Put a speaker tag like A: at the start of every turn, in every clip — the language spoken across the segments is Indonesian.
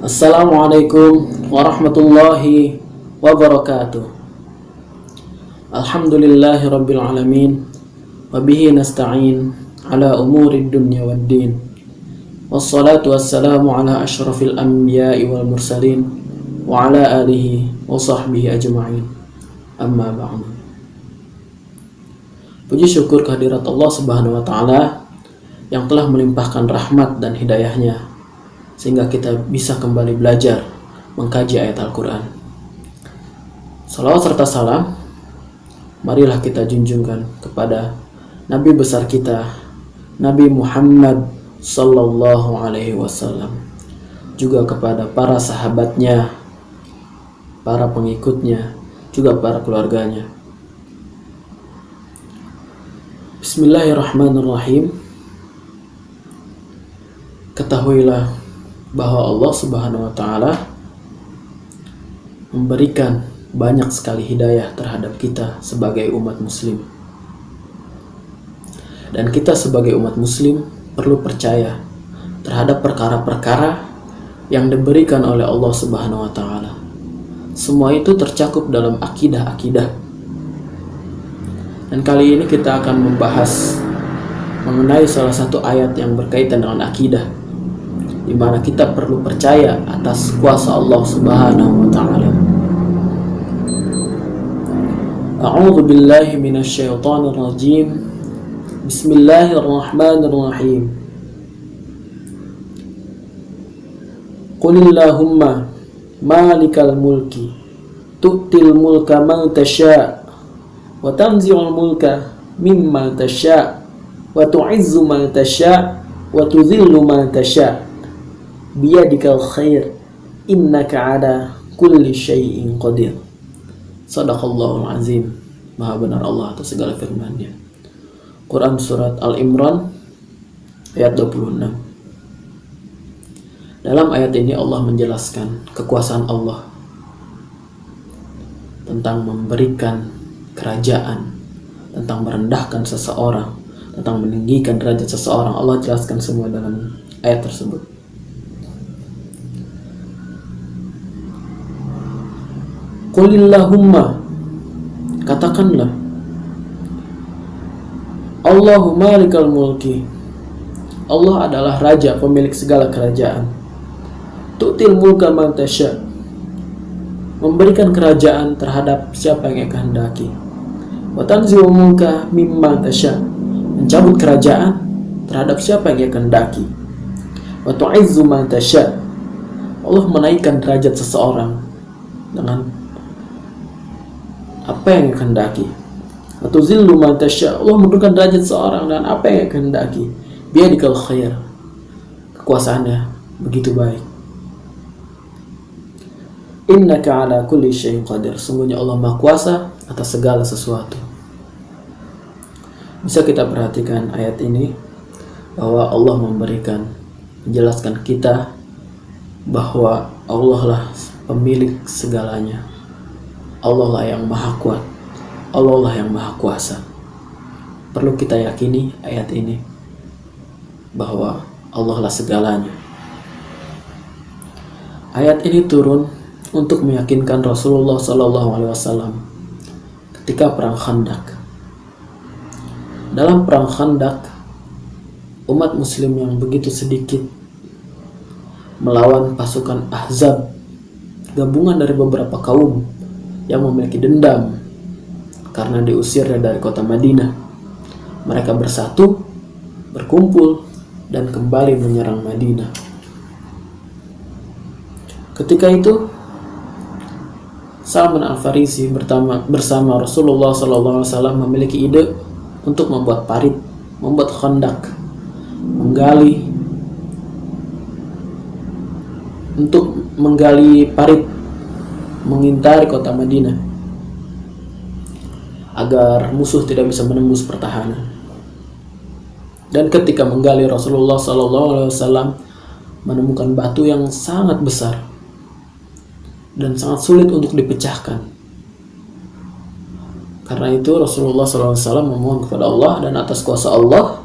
A: Assalamualaikum warahmatullahi wabarakatuh. Alhamdulillahi rabbil alamin. Wabihi nasta'in ala umuri dunya waddin. Wassalatu wassalamu ala ashrafil anbiya'i wal mursalin wa ala alihi wa sahbihi ajma'in. Amma ba'du. Puji syukur kehadirat Allah subhanahu wa ta'ala yang telah melimpahkan rahmat dan hidayahnya sehingga kita bisa kembali belajar mengkaji ayat Al-Quran. Salawat serta salam marilah kita junjungkan kepada Nabi besar kita, Nabi Muhammad sallallahu alaihi wasallam, juga kepada para sahabatnya, para pengikutnya, juga para keluarganya. Bismillahirrahmanirrahim. Ketahuilah bahwa Allah subhanahu wa ta'ala memberikan banyak sekali hidayah terhadap kita sebagai umat muslim. Dan kita sebagai umat muslim perlu percaya terhadap perkara-perkara yang diberikan oleh Allah subhanahu wa ta'ala. Semua itu tercakup dalam akidah-akidah. Dan kali ini kita akan membahas mengenai salah satu ayat yang berkaitan dengan akidah, di mana kita perlu percaya atas kuasa Allah subhanahu wa ta'ala. A'udzu billahi minasy syaithanir rajim. Bismillahirrahmanirrahim. Qulillahumma malikal mulki tu'til mulka man tasha' wa tanzi'ul mulka mimman tasha' wa tu'izzu man tasha' wa tudhillu man tasha' biyadikal khair innaka ala kulli syai'in qadir. Sadaqallahul azim. Maha benar Allah atas segala firman-Nya. Quran surat Al-Imran ayat 26. Dalam ayat ini Allah menjelaskan kekuasaan Allah tentang memberikan kerajaan, tentang merendahkan seseorang, tentang meninggikan derajat seseorang. Allah jelaskan semua dalam ayat tersebut. Qulillahumma, katakanlah, Allahumma malikal mulki, Allah adalah raja pemilik segala kerajaan. Tu'til mulka man tasya, memberikan kerajaan terhadap siapa yang ia kehendaki. Wa tanzi'ul mulka mimman tasya, mencabut kerajaan terhadap siapa yang ia kehendaki. Wa tu'izzu man tasya, Allah menaikkan derajat seseorang dengan apa yang kehendaki. Atau zillu man tasya, Allah menurunkan derajat seorang dan apa yang kehendaki. Biyadikal khair, kekuasaannya begitu baik. Innaka ala kulli syai'in qadir, sungguhnya Allah Maha Kuasa atas segala sesuatu. Bisa kita perhatikan ayat ini bahwa Allah menjelaskan kita bahwa Allah lah pemilik segalanya. Allah lah yang maha kuat, Allah lah yang maha kuasa. Perlu kita yakini ayat ini bahwa Allah lah segalanya. Ayat ini turun untuk meyakinkan Rasulullah SAW ketika perang Khandaq. Dalam perang Khandaq, umat muslim yang begitu sedikit melawan pasukan Ahzab, gabungan dari beberapa kaum yang memiliki dendam karena diusirnya dari kota Madinah. Mereka bersatu, berkumpul, dan kembali menyerang Madinah. Ketika itu, Salman Al-Farisi bersama Rasulullah SAW memiliki ide untuk membuat parit, membuat khandak, menggali parit, mengintari kota Madinah agar musuh tidak bisa menembus pertahanan. Dan ketika menggali, Rasulullah SAW menemukan batu yang sangat besar dan sangat sulit untuk dipecahkan. Karena itu Rasulullah SAW memohon kepada Allah, dan atas kuasa Allah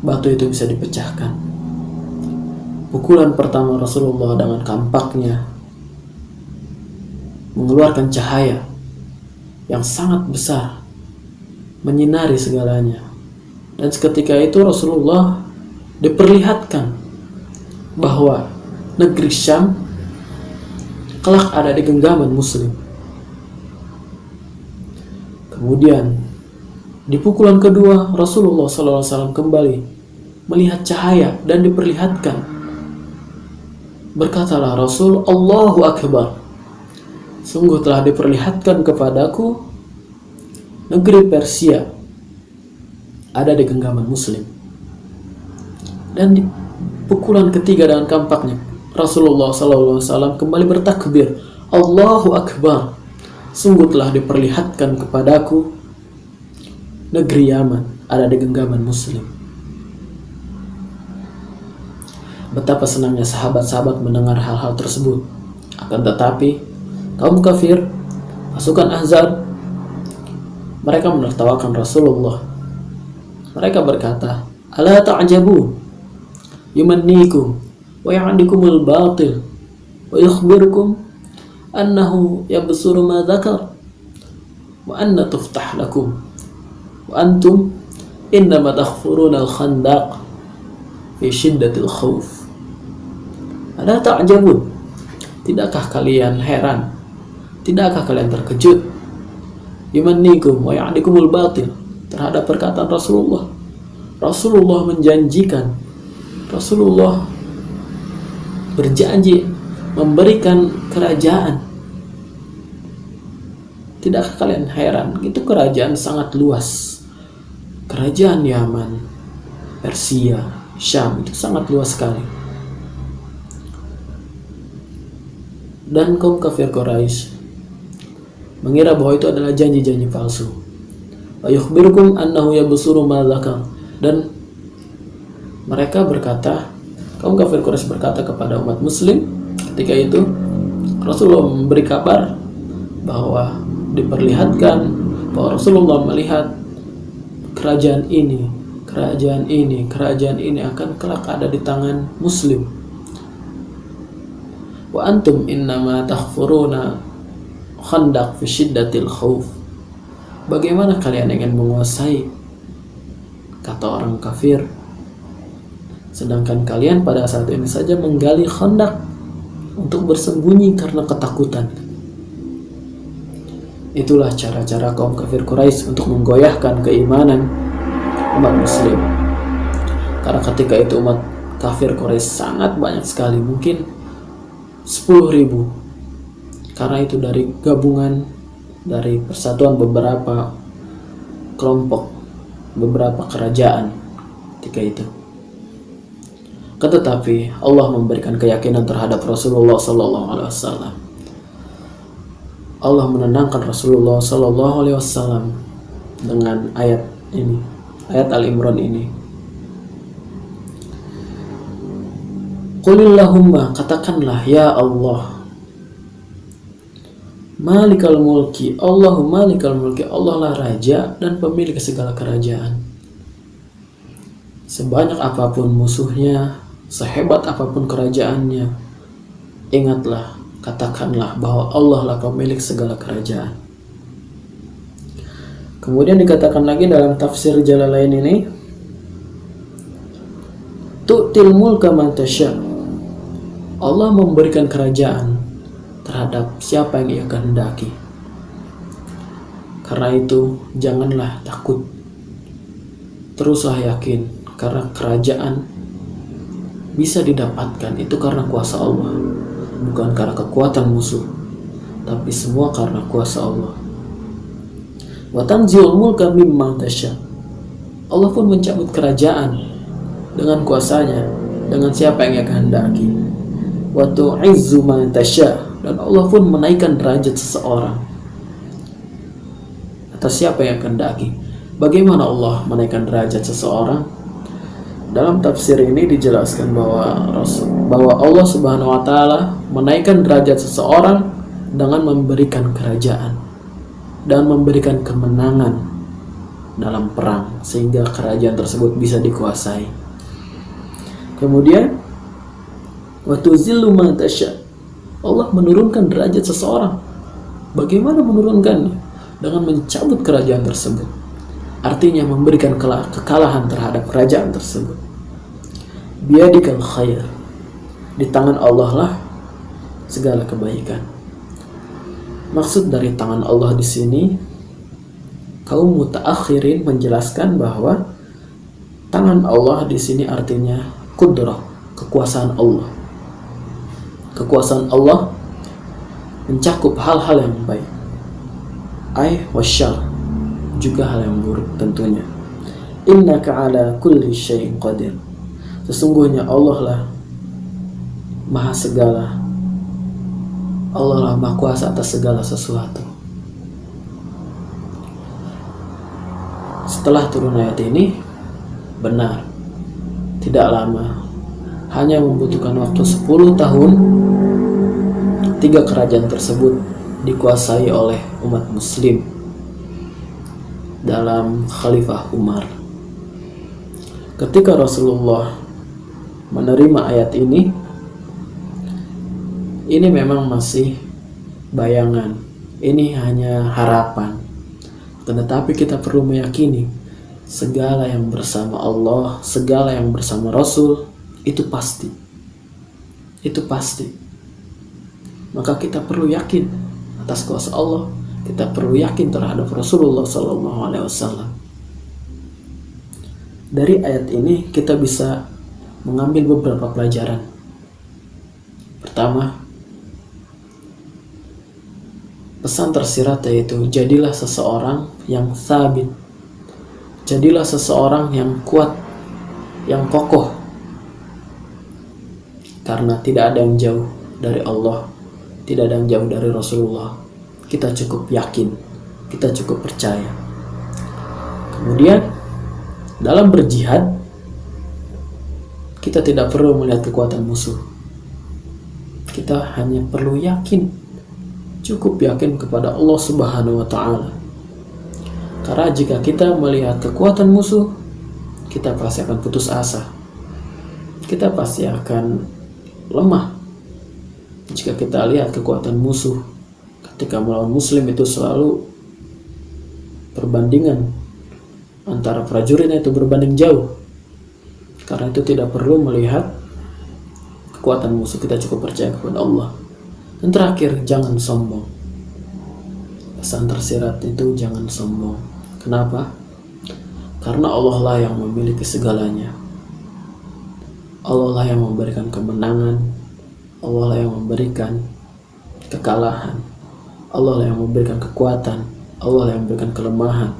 A: batu itu bisa dipecahkan. pukulan pertama Rasulullah dengan kampaknya mengeluarkan cahaya yang sangat besar, menyinari segalanya. Dan seketika itu Rasulullah diperlihatkan bahwa negeri Syam kelak ada di genggaman Muslim. Kemudian di pukulan kedua Rasulullah SAW kembali melihat cahaya dan diperlihatkan. Berkatalah Rasul, Allahu Akbar, sungguh telah diperlihatkan kepadaku negeri Persia ada di genggaman Muslim. Dan di pukulan ketiga dengan kampaknya Rasulullah SAW kembali bertakbir, Allahu Akbar, sungguh telah diperlihatkan kepadaku negeri Yaman ada di genggaman Muslim. Betapa senangnya sahabat-sahabat mendengar hal-hal tersebut. Akan tetapi kaum kafir, pasukan Ahzab, mereka menertawakan Rasulullah. Mereka berkata, Ala ta'jabu yumannikum wa ya'dikumul batil wa yukhbirukum annahu yabsuru ma dzakar wa anna tuftah lakum wa antum innama takhfuruna al-khandaq fi shiddatil khawf. Ala ta'jabun, tidakkah kalian heran, tidakkah kalian terkejut, yumannikum wa ya'dikumul batil, terhadap perkataan Rasulullah. Rasulullah menjanjikan, Rasulullah berjanji memberikan kerajaan. Tidakkah kalian heran, itu kerajaan sangat luas. Kerajaan Yaman, Persia, Syam itu sangat luas sekali. Dan kaum kafir Quraisy mengira bahwa itu adalah janji-janji palsu. Wa yukhbirukum annahu yabsuru ma dzakar, dan mereka berkata, kaum kafir Quraisy berkata kepada umat muslim ketika itu, Rasulullah memberi kabar bahwa diperlihatkan bahwa Rasulullah melihat kerajaan ini akan kelak ada di tangan muslim. Wa antum innama takhfuruna khandaq fi syiddatil khauf. Bagaimana kalian ingin menguasai, kata orang kafir, sedangkan kalian pada saat ini saja menggali khandaq untuk bersembunyi karena ketakutan. Itulah cara-cara kaum kafir Quraisy untuk menggoyahkan keimanan umat muslim. Karena ketika itu umat kafir Quraisy sangat banyak sekali, mungkin 10.000, karena itu dari gabungan dari persatuan beberapa kelompok, beberapa kerajaan ketika itu. Tetapi Allah memberikan keyakinan terhadap Rasulullah SAW. Allah menenangkan Rasulullah SAW dengan ayat ini, ayat Al-Imran ini. Qulillahumma, katakanlah ya Allah, Malikal mulki, Allahu malikal mulki, Allah lah raja dan pemilik segala kerajaan. Sebanyak apapun musuhnya, sehebat apapun kerajaannya, ingatlah, katakanlah bahwa Allah lah pemilik segala kerajaan. Kemudian dikatakan lagi dalam tafsir Jalalain ini, tu'til mulka man tasya', Allah memberikan kerajaan terhadap siapa yang Ia kehendaki. Karena itu janganlah takut, teruslah yakin, karena kerajaan bisa didapatkan itu karena kuasa Allah, bukan karena kekuatan musuh, tapi semua karena kuasa Allah. Wa tanzi'ul mulka mimman tasya', Allah pun mencabut kerajaan dengan kuasanya, dengan siapa yang Ia kehendaki. Wa tu'izzu man tasya', dan Allah pun menaikkan derajat seseorang atas siapa yang kehendaki. Bagaimana Allah menaikkan derajat seseorang? Dalam tafsir ini dijelaskan bahwa Allah Subhanahu wa taala menaikkan derajat seseorang dengan memberikan kerajaan dan memberikan kemenangan dalam perang sehingga kerajaan tersebut bisa dikuasai. Kemudian Wa tuzillu man tasya. Allah menurunkan derajat seseorang. Bagaimana menurunkannya? Dengan mencabut kerajaan tersebut. Artinya memberikan kekalahan terhadap kerajaan tersebut. Biyadikal khair. Di tangan Allah lah segala kebaikan. Maksud dari tangan Allah di sini, kaum mutaakhirin menjelaskan bahwa tangan Allah di sini artinya qudrah, kekuasaan Allah. Kekuasaan Allah mencakup hal-hal yang baik, wasyarr, juga hal yang buruk tentunya. Innaka ala kulli syai'in qadir. Sesungguhnya Allah lah maha segala. Allah lah maha kuasa atas segala sesuatu. Setelah turun ayat ini, benar, tidak lama, hanya membutuhkan waktu 10 tahun, 3 kerajaan tersebut dikuasai oleh umat muslim dalam Khalifah Umar. Ketika Rasulullah menerima ayat ini memang masih bayangan, ini hanya harapan. Tetapi kita perlu meyakini segala yang bersama Allah, segala yang bersama Rasul itu pasti. Itu pasti. Maka kita perlu yakin atas kuasa Allah. Kita perlu yakin terhadap Rasulullah SAW. Dari ayat ini kita bisa mengambil beberapa pelajaran. Pertama, pesan tersirat yaitu jadilah seseorang yang sabit. Jadilah seseorang yang kuat, yang kokoh. Karena tidak ada yang jauh dari Allah, tidak ada yang jauh dari Rasulullah. Kita cukup yakin, kita cukup percaya. Kemudian dalam berjihad, kita tidak perlu melihat kekuatan musuh. Kita hanya perlu yakin, cukup yakin kepada Allah Subhanahu wa Ta'ala. Karena jika kita melihat kekuatan musuh, kita pasti akan putus asa. Kita pasti akan lemah. Jika kita lihat kekuatan musuh ketika melawan muslim, itu selalu perbandingan antara prajuritnya itu berbanding jauh. Karena itu tidak perlu melihat kekuatan musuh, kita cukup percaya kepada Allah. Dan terakhir, jangan sombong. Pesan tersirat itu jangan sombong. Kenapa? Karena Allah lah yang memiliki segalanya. Allah lah yang memberikan kemenangan. Allah lah yang memberikan kekalahan. Allah lah yang memberikan kekuatan. Allah lah yang memberikan kelemahan.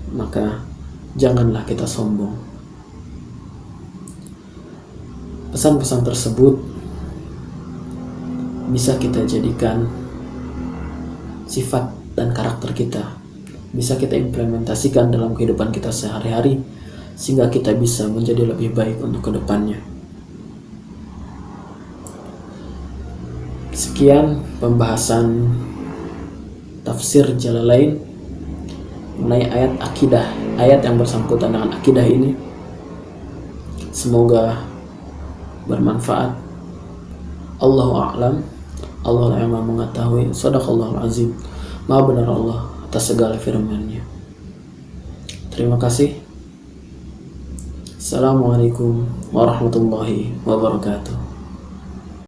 A: Maka janganlah kita sombong. Pesan-pesan tersebut bisa kita jadikan sifat dan karakter kita, bisa kita implementasikan dalam kehidupan kita sehari-hari, sehingga kita bisa menjadi lebih baik untuk kedepannya. Sekian pembahasan tafsir Jalalain mengenai ayat akidah, ayat yang bersangkutan dengan akidah ini. Semoga bermanfaat. Allahu a'lam. Allah yang maha mengetahui. Shadaqallahul azim. Maha benar Allah atas segala firman-Nya. Terima kasih. Assalamualaikum warahmatullahi wabarakatuh.